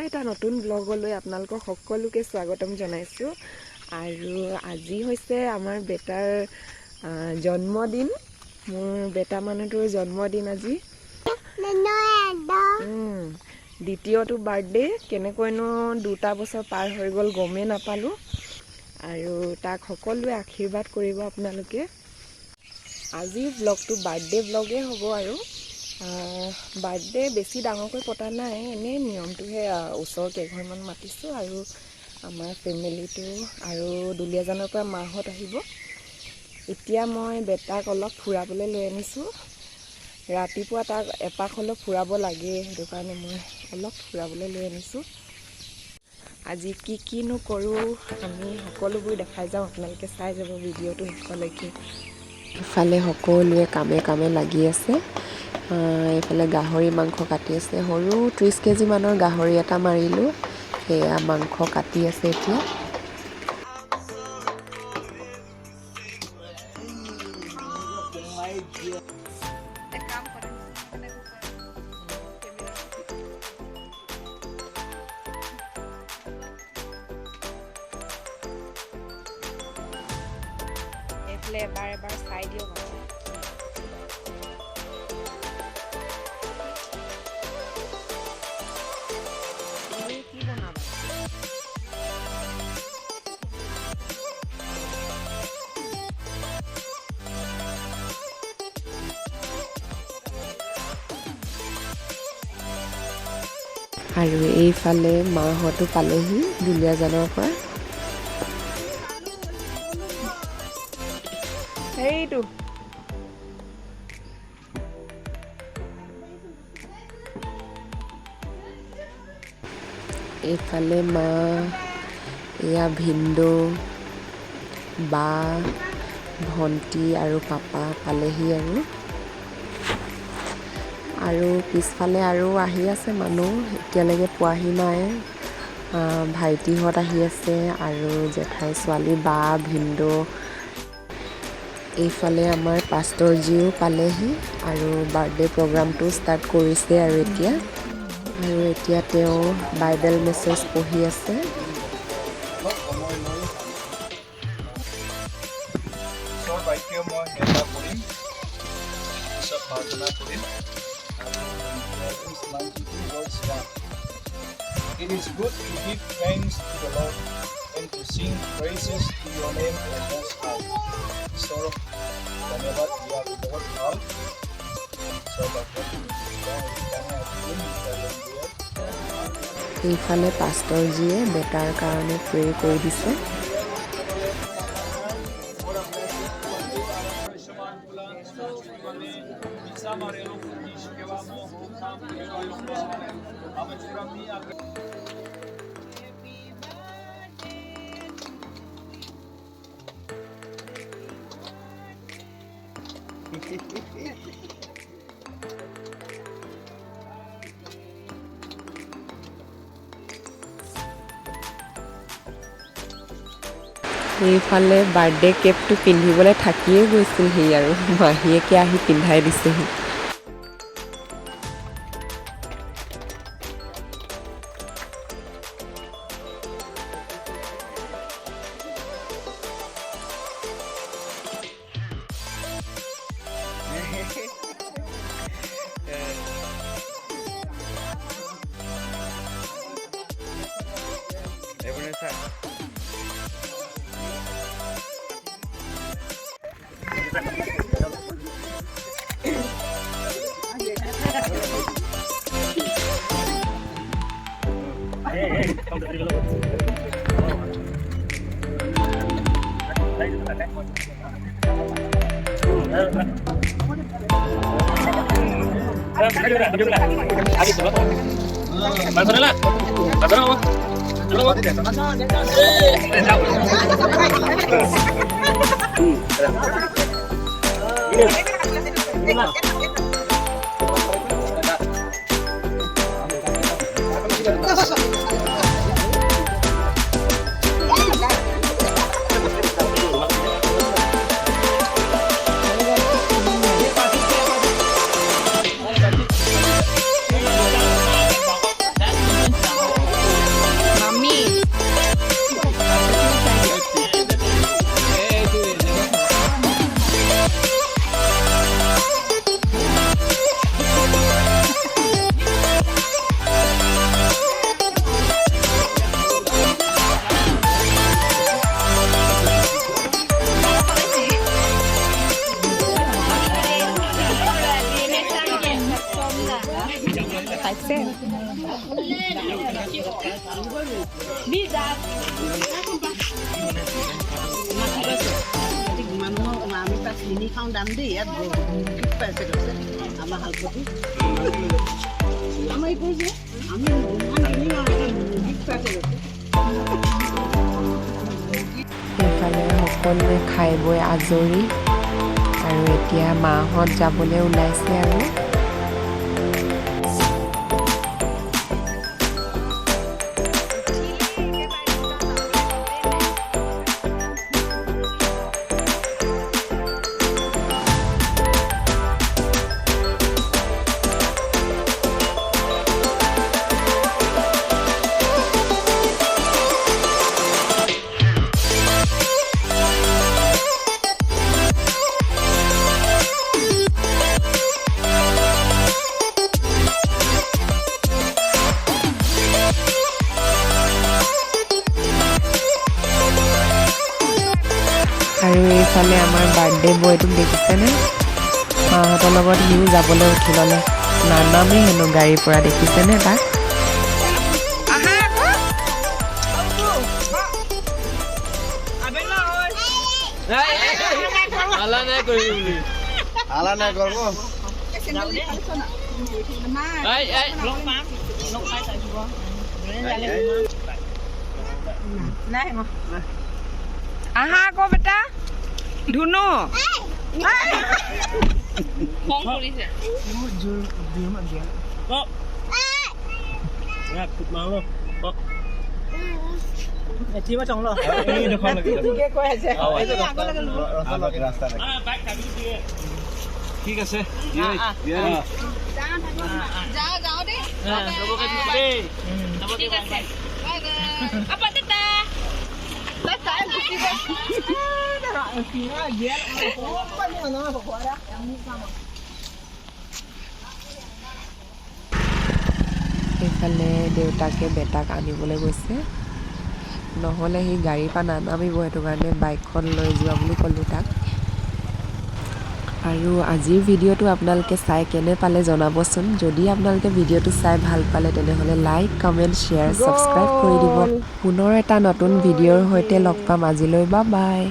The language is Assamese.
এটা নতুন ব্লগলৈ আপোনালোকক সকলোকে স্বাগতম জনাইছোঁ। আৰু আজি হৈছে আমাৰ বেটাৰ জন্মদিন। মোৰ বেটা মানুহটোৰ জন্মদিন আজি। দ্বিতীয়টো বাৰ্থডে। কেনেকৈনো 2টা বছৰ পাৰ হৈ গ'ল গমেই নাপালোঁ। আৰু তাক সকলোৱে আশীৰ্বাদ কৰিব আপোনালোকে। আজিৰ ব্লগটো বাৰ্থডে ব্লগেই হ'ব আৰু বাৰ্থডে বেছি ডাঙৰকৈ পতা নাই, এনেই নিয়মটোহে। ওচৰৰ কেইঘৰমান মাতিছোঁ আৰু আমাৰ ফেমিলিটো আৰু দুলীয়াজানৰ পৰা মাহঁত আহিব। এতিয়া মই বেটাক অলপ ফুৰাবলৈ লৈ আনিছোঁ। ৰাতিপুৱা তাক এপাক অলপ ফুৰাব লাগে, সেইটো কাৰণে মই অলপ ফুৰাবলৈ লৈ আনিছোঁ। আজি কিনো কৰোঁ আমি সকলোবোৰ দেখাই যাওঁ, আপোনালোকে চাই যাব ভিডিঅ'টো শেষলৈকে। ইফালে সকলোৱে কামে কামে লাগি আছে। এইফালে গাহৰি মাংস কাটি আছে। সৰু 30 কেজি মানৰ গাহৰি এটা মাৰিলোঁ, সেয়া মাংস কাটি আছে এতিয়া। এইফালে এবাৰ চাই দিয়ক। আৰু এইফালে মাহঁতো পালেহি দুলীয়াজানৰ পৰা। সেইটো এইফালে মা, এয়া ভিনদৌ, বা, ভণ্টি আৰু পাপা পালেহি আৰু পিছফালে আৰু আহি আছে মানুহ, এতিয়ালৈকে পোৱাহি নাই। ভাইটিহঁত আহি আছে আৰু জেঠাই ছোৱালী, বা, ভিনদৌ। এইফালে আমাৰ পাষ্টৰজীও পালেহি আৰু বাৰ্থডে প্ৰগ্ৰামটো ষ্টাৰ্ট কৰিছে আৰু এতিয়া তেওঁ বাইবেল মেছেজ পঢ়ি আছে। It is good to give thanks to the Lord and to sing praises to your name, O Most High. So, whenever we are with the word out, so that এইফালে পাষ্টৰজীয়ে বেটাৰ কাৰণে প্ৰে কৰি দিছে। এইফালে বাৰ্থডে কেপটো পিন্ধিবলৈ থাকিয়ে গৈছিল সি, আৰু মাহীয়েকে আহি পিন্ধাই দিছেহি। আমি তাত কিনি খাওঁ দাম দেই ইয়াত পাইছে আমাৰ হালপতি আমাৰ এইবোৰ যে আমি সেইফালে সকলোৱে খাই বৈ আজৰি আৰু এতিয়া মাহঁত যাবলৈ ওলাইছে আৰু আৰু এইফালে আমাৰ বাৰ্থডে বয়টোক দেখিছেনে মাহঁতৰ লগত সিও যাবলৈ উঠি ল'লে নানামেই হেনো গাড়ীৰ পৰা দেখিছেনে তাক আহা আকৌ বেটা ধুনু খং কৰিছে ঠিক আছে এইফালে দেউতাকে বেটাক আনিবলৈ গৈছে নহ'লে সি গাড়ীৰ পৰা নানামিব সেইটো কাৰণে বাইকখন লৈ যোৱা বুলি ক'লোঁ তাক আৰু আজিৰ ভিডিঅ'টো আপোনালোকে চাই কেনে পালে জনাবচোন যদি আপোনালোকে ভিডিঅ'টো চাই ভাল পালে তেনেহ'লে লাইক কমেণ্ট শ্বেয়াৰ ছাবস্ক্ৰাইব কৰি দিব পুনৰ এটা নতুন ভিডিঅ'ৰ সৈতে লগ পাম আজিলৈ বাই বাই